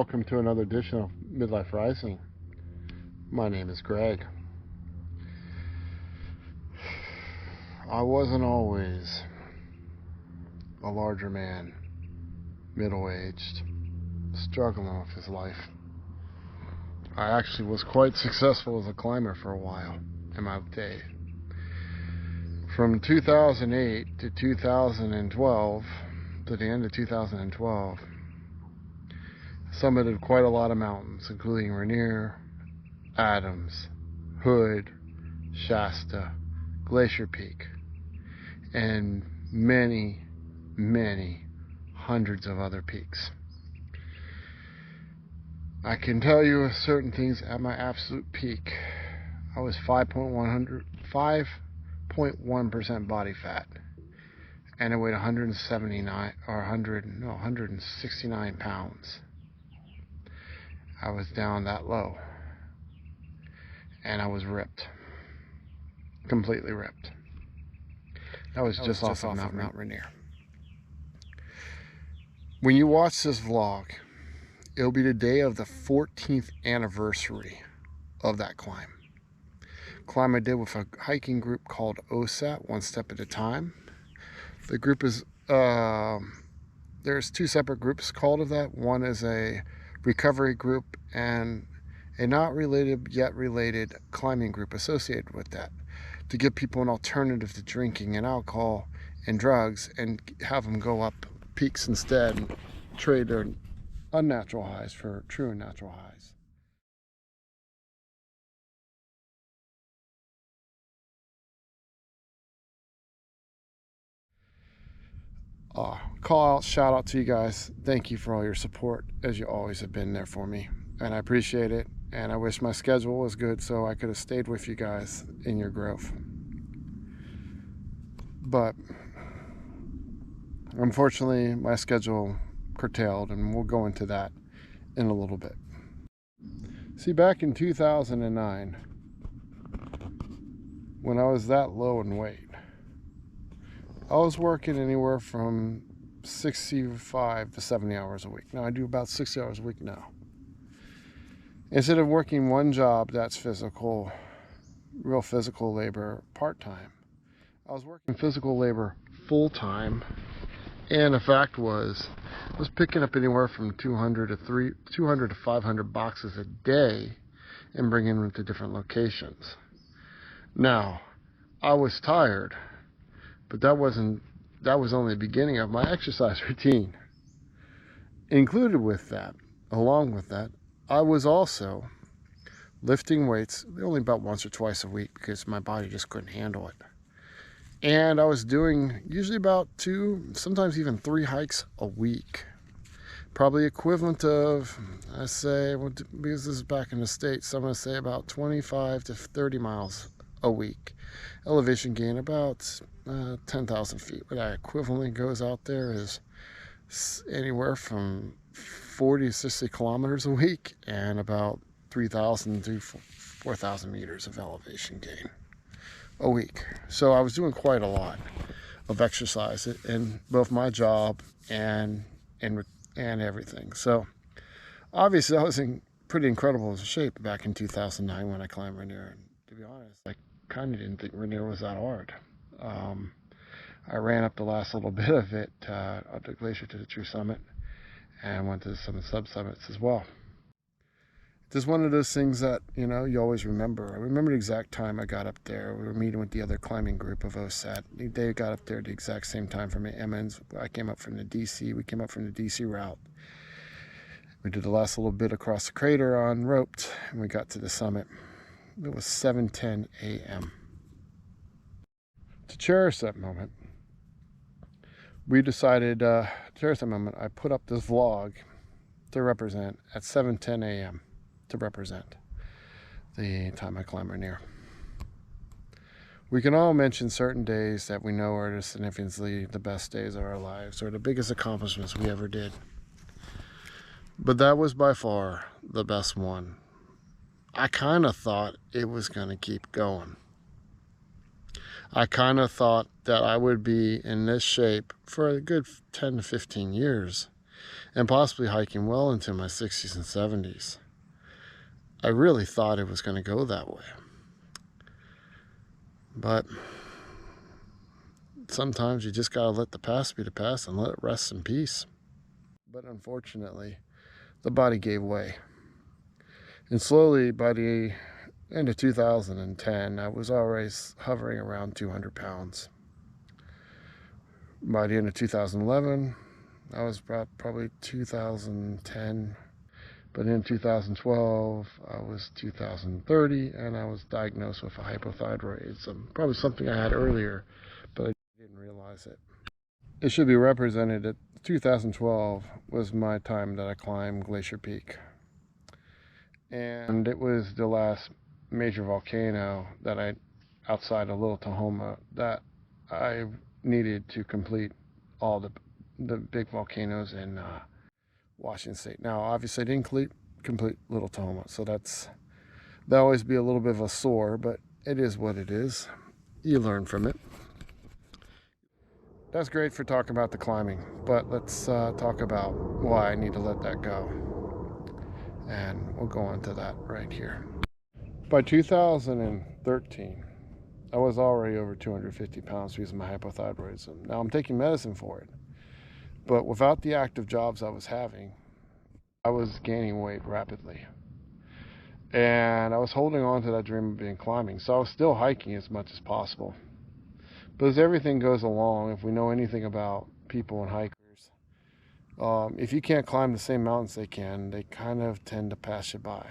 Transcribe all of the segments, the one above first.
welcome to another edition of Midlife Rising. My name is Greg. I wasn't always a larger man, middle-aged, struggling with his life. I actually was quite successful as a climber for a while in my day. From 2008 to 2012, to the end of 2012, summited quite a lot of mountains, including Rainier, Adams, Hood, Shasta, Glacier Peak, and many, many hundreds of other peaks. I can tell you certain things at my absolute peak. I was 5.1% body fat, and I weighed 169 pounds. I was down that low, and I was ripped, completely ripped. That was just off of Mount Rainier. When you watch this vlog, it'll be the day of the 14th anniversary of that climb. Climb I did with a hiking group called OSAT, One Step at a Time. The group is, there's two separate groups called of that. One is a recovery group and a not related yet related climbing group associated with that, to give people an alternative to drinking and alcohol and drugs and have them go up peaks instead and trade their unnatural highs for true and natural highs. Call out, shout out to you guys. Thank you for all your support, as you always have been there for me, and I appreciate it. And I wish my schedule was good so I could have stayed with you guys in your growth, but unfortunately my schedule curtailed, and we'll go into that in a little bit. See, back in 2009, when I was that low in weight, I was working anywhere from 65 to 70 hours a week. Now I do about 60 hours a week now. Instead of working one job that's physical, real physical labor part-time, I was working physical labor full-time, and the fact was, I was picking up anywhere from 200 to 500 boxes a day and bringing them to different locations. Now, I was tired, but that was only the beginning of my exercise routine. Included with that, along with that, I was also lifting weights only about once or twice a week because my body just couldn't handle it. And I was doing usually about 2, sometimes even 3 hikes a week. Probably equivalent of, I say, because this is back in the States, I'm going to say about 25 to 30 miles a week. Elevation gain about 10,000 feet. What that equivalently goes out there is anywhere from 40 to 60 kilometers a week and about 3,000 to 4,000 meters of elevation gain a week. So I was doing quite a lot of exercise in both my job and everything. So obviously I was in pretty incredible shape back in 2009 when I climbed Rainier. And to be honest, I kind of didn't think Rainier was that hard. I ran up the last little bit of it, up the glacier to the true summit, and went to some sub-summits as well. It's one of those things that, you know, you always remember. I remember the exact time I got up there. We were meeting with the other climbing group of OSAT. They got up there at the exact same time for me. Emmons, I came up from the DC. We came up from the DC route. We did the last little bit across the crater on roped, and we got to the summit. It was 7:10 a.m. To cherish that moment, we decided to cherish that moment. I put up this vlog to represent at 7:10 a.m. to represent the time I climbed Rainier. We can all mention certain days that we know are significantly the best days of our lives or the biggest accomplishments we ever did. But that was by far the best one. I kind of thought it was going to keep going. I kind of thought that I would be in this shape for a good 10 to 15 years and possibly hiking well into my 60s and 70s. I really thought it was going to go that way. But sometimes you just got to let the past be the past and let it rest in peace. But unfortunately, the body gave way. And slowly, by the end of 2010, I was always hovering around 200 pounds. By the end of 2011, I was probably 2010. But in 2012, I was 2030, and I was diagnosed with a hypothyroidism. Probably something I had earlier, but I didn't realize it. It should be represented that 2012 was my time that I climbed Glacier Peak. And it was the last major volcano that outside of Little Tahoma, that I needed to complete all the big volcanoes in Washington State. Now, obviously, I didn't complete Little Tahoma, so that'll always be a little bit of a sore, but it is what it is. You learn from it. That's great for talking about the climbing, but let's talk about why I need to let that go. And we'll go on to that right here. By 2013, I was already over 250 pounds because of my hypothyroidism. Now, I'm taking medicine for it, but without the active jobs I was having, I was gaining weight rapidly. And I was holding on to that dream of being climbing, so I was still hiking as much as possible. But as everything goes along, if we know anything about people and hikers, if you can't climb the same mountains they can, they kind of tend to pass you by.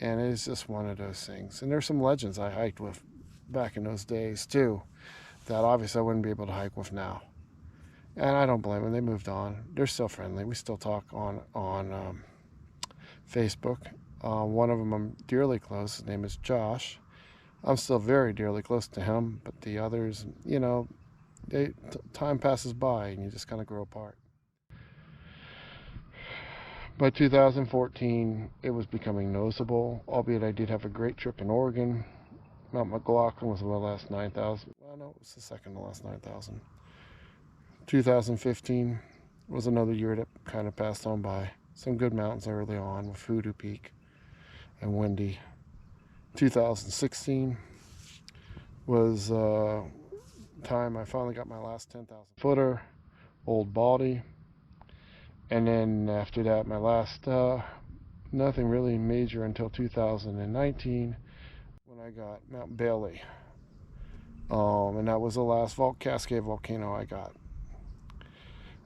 And it's just one of those things. And there's some legends I hiked with back in those days too, that obviously I wouldn't be able to hike with now. And I don't blame them. They moved on. They're still friendly. We still talk on Facebook. One of them I'm dearly close. His name is Josh. I'm still very dearly close to him. But the others, time passes by and you just kind of grow apart. By 2014, it was becoming noticeable, albeit I did have a great trip in Oregon. Mount McLaughlin was the last 9,000. Well, no, it was the second to last 9,000. 2015 was another year that kind of passed on by. Some good mountains early on with Hoodoo Peak and Windy. 2016 was time I finally got my last 10,000 footer, Old Baldy. And then after that, my last, nothing really major until 2019 when I got Mount Bailey. And that was the last Cascade volcano I got.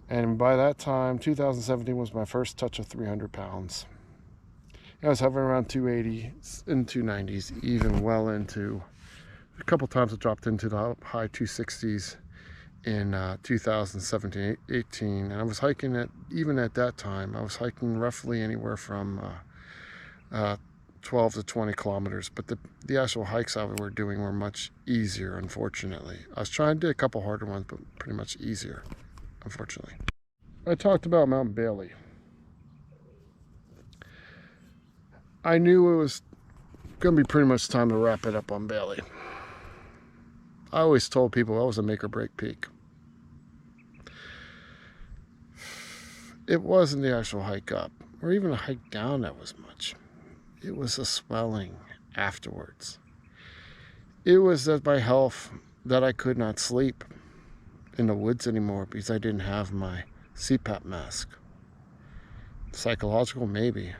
And by that time, 2017 was my first touch of 300 pounds. I was hovering around 280 and 290s, even well into, a couple times I dropped into the high 260s in 2017-18, and I was hiking even at that time, I was hiking roughly anywhere from 12 to 20 kilometers, but the actual hikes I were doing were much easier, unfortunately. I was trying to do a couple harder ones, but pretty much easier, unfortunately. I talked about Mount Bailey. I knew it was going to be pretty much time to wrap it up on Bailey. I always told people that was a make or break peak. It wasn't the actual hike up or even a hike down that was much. It was the swelling afterwards. It was that my health that I could not sleep in the woods anymore because I didn't have my CPAP mask. Psychological, maybe.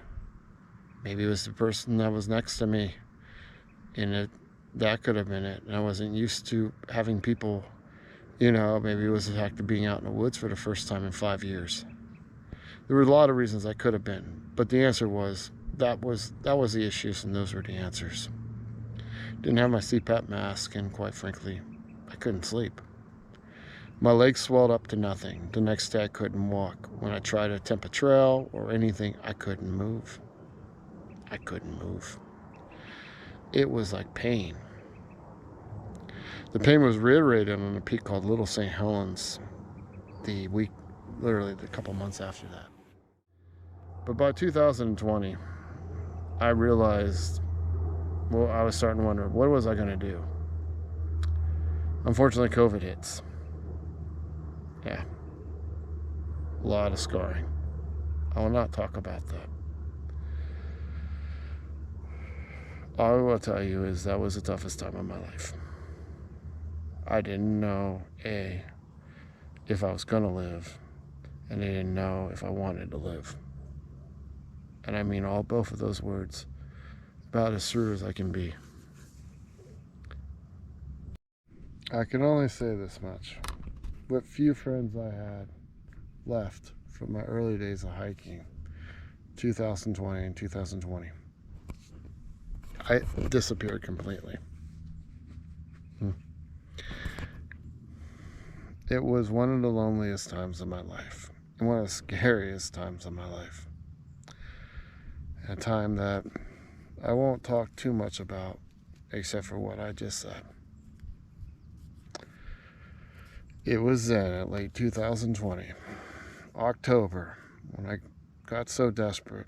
Maybe it was the person that was next to me, and that could have been it. And I wasn't used to having people, maybe it was the fact of being out in the woods for the first time in 5 years. There were a lot of reasons I could have been, but the answer was that was the issues, and those were the answers. Didn't have my CPAP mask, and quite frankly, I couldn't sleep. My legs swelled up to nothing. The next day I couldn't walk. When I tried to attempt a trail or anything, I couldn't move. It was like pain. The pain was reiterated on a peak called Little St. Helens literally a couple months after that. But by 2020, I realized, I was starting to wonder, what was I going to do? Unfortunately, COVID hits. Yeah. A lot of scarring. I will not talk about that. All I will tell you is that was the toughest time of my life. I didn't know, A, if I was going to live, and I didn't know if I wanted to live. And I mean both of those words about as true as I can be. I can only say this much. What few friends I had left from my early days of hiking, 2020 and 2020, I disappeared completely. It was one of the loneliest times of my life, and one of the scariest times of my life. A time that I won't talk too much about, except for what I just said. It was then, at late 2020, October, when I got so desperate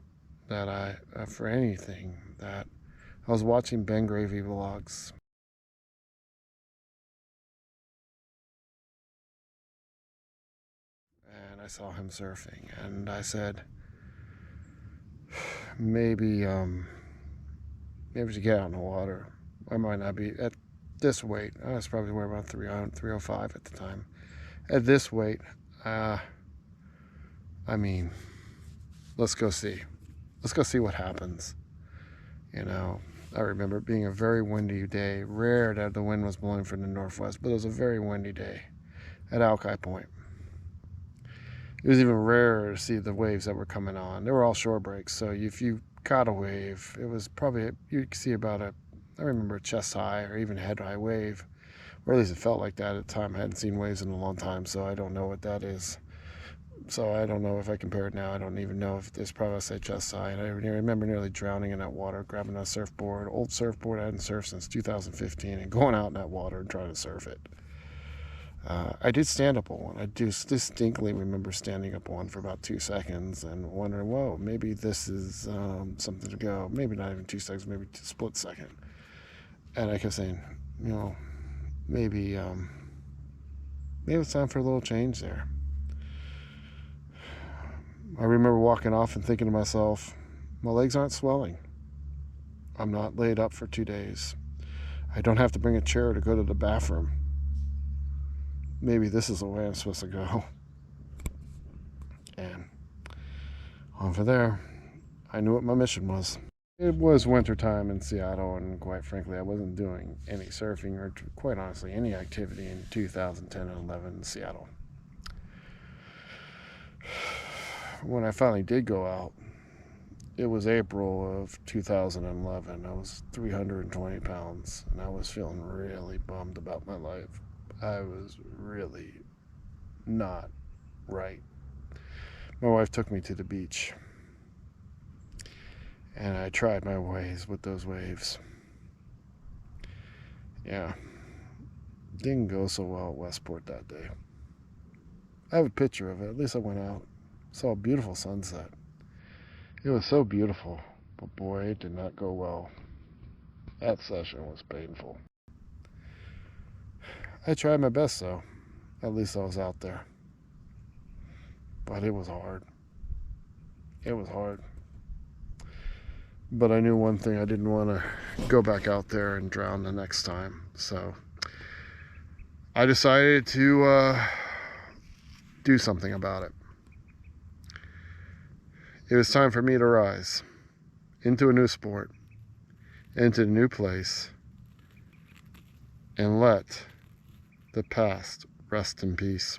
that for anything, that I was watching Ben Gravy vlogs. And I saw him surfing, and I said, maybe to get out in the water, I might not be at this weight. I was probably weigh about 305 at the time. At this weight, I mean, let's go see. Let's go see what happens. You know, I remember it being a very windy day. Rare that the wind was blowing from the northwest, but it was a very windy day at Alki Point. It was even rarer to see the waves that were coming on. They were all shore breaks, so if you caught a wave, it was probably, you could see about I remember a chest high or even head high wave, or at least it felt like that at the time. I hadn't seen waves in a long time, so I don't know what that is. So I don't know if I compare it now. I don't even know if there's probably, say, chest high. And I remember nearly drowning in that water, grabbing a surfboard, old surfboard I hadn't surfed since 2015, and going out in that water and trying to surf it. I did stand up on one. I do distinctly remember standing up on one for about 2 seconds and wondering, whoa, maybe this is something to go. Maybe not even 2 seconds, maybe a split second. And I kept saying, maybe it's time for a little change there. I remember walking off and thinking to myself, my legs aren't swelling. I'm not laid up for 2 days. I don't have to bring a chair to go to the bathroom. Maybe this is the way I'm supposed to go. And on from there, I knew what my mission was. It was wintertime in Seattle, and quite frankly, I wasn't doing any surfing or, quite honestly, any activity in 2010 and 11 in Seattle. When I finally did go out, it was April of 2011. I was 320 pounds, and I was feeling really bummed about my life. I was really not right. My wife took me to the beach, and I tried my ways with those waves. Yeah, didn't go so well at Westport that day. I have a picture of it. At least I went out, saw a beautiful sunset. It was so beautiful, but boy, it did not go well. That session was painful. I tried my best, though. At least I was out there. But it was hard. It was hard. But I knew one thing. I didn't want to go back out there and drown the next time. So I decided to do something about it. It was time for me to rise into a new sport, into a new place, and let the past rest in peace.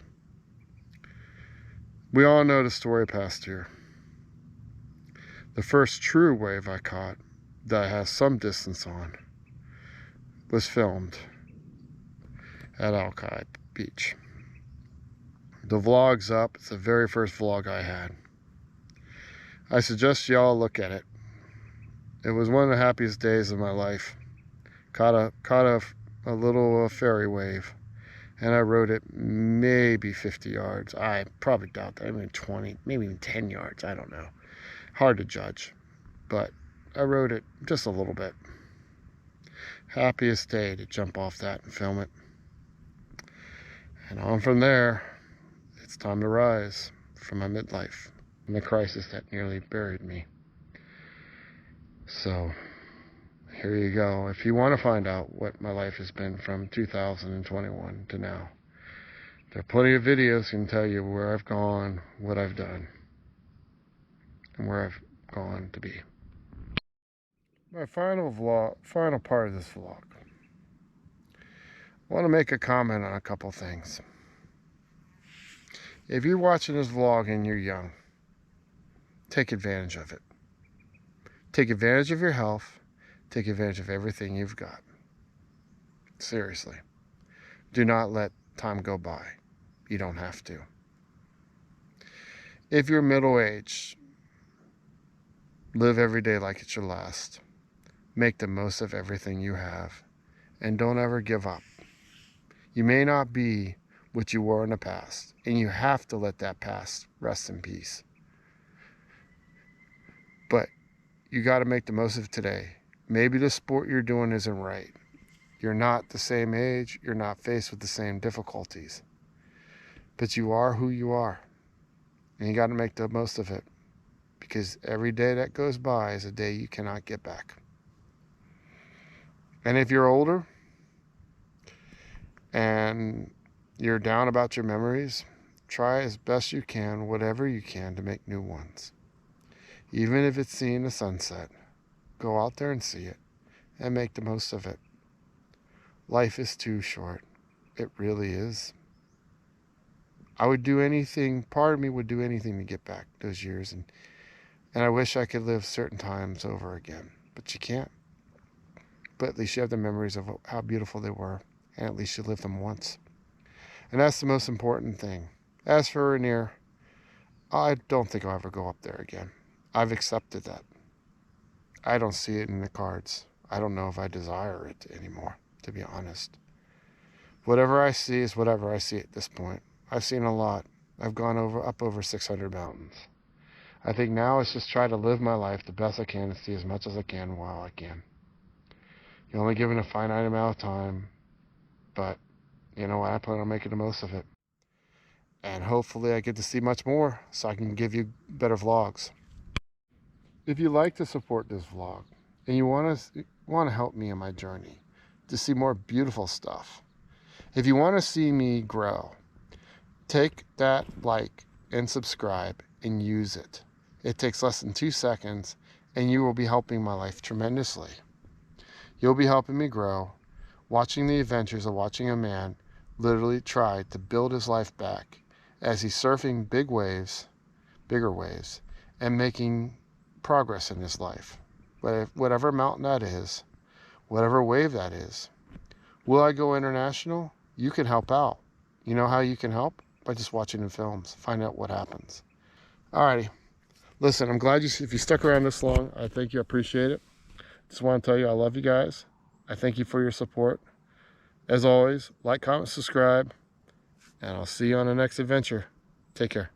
We all know the story past here. The first true wave I caught that I had some distance on was filmed at Alki Beach. The vlog's up. It's the very first vlog I had. I suggest y'all look at it. It was one of the happiest days of my life. Caught a little fairy wave, and I rode it maybe 50 yards. I probably doubt that. I mean 20, maybe even 10 yards. I don't know. Hard to judge, but I rode it just a little bit. Happiest day to jump off that and film it. And on from there, it's time to rise from my midlife. and the crisis that nearly buried me. So here you go. If you want to find out what my life has been from 2021 to now, there are plenty of videos can tell you where I've gone, what I've done, and where I've gone to be. My final part of this vlog. I want to make a comment on a couple things. If you're watching this vlog and you're young, take advantage of it. Take advantage of your health. Take advantage of everything you've got. Seriously. Do not let time go by. You don't have to. If you're middle-aged, live every day like it's your last. Make the most of everything you have. And don't ever give up. You may not be what you were in the past, and you have to let that past rest in peace. But you got to make the most of today. Maybe the sport you're doing isn't right. You're not the same age. You're not faced with the same difficulties. But you are who you are. And you got to make the most of it. Because every day that goes by is a day you cannot get back. And if you're older and you're down about your memories, try as best you can, whatever you can, to make new ones. Even if it's seeing the sunset, go out there and see it and make the most of it. Life is too short. It really is. I would do anything, part of me would do anything to get back those years. And I wish I could live certain times over again, but you can't. But at least you have the memories of how beautiful they were, and at least you lived them once. And that's the most important thing. As for Rainier, I don't think I'll ever go up there again. I've accepted that. I don't see it in the cards. I don't know if I desire it anymore, to be honest. Whatever I see is whatever I see at this point. I've seen a lot. I've gone up over 600 mountains. I think now it's just try to live my life the best I can and see as much as I can while I can. You're only given a finite amount of time, but you know what? I plan on making the most of it. And hopefully I get to see much more so I can give you better vlogs. If you like to support this vlog and you want to help me in my journey to see more beautiful stuff, if you want to see me grow, take that like and subscribe and use it. It takes less than 2 seconds and you will be helping my life tremendously. You'll be helping me grow, watching the adventures of watching a man literally try to build his life back as he's surfing bigger waves, and making progress in his life. Whatever mountain that is, whatever wave that is. Will I go international? You can help out. You know how you can help? By just watching the films. Find out what happens. Alrighty. Listen, I'm glad if you stuck around this long, I thank you. I appreciate it. Just want to tell you I love you guys. I thank you for your support. As always, like, comment, subscribe, and I'll see you on the next adventure. Take care.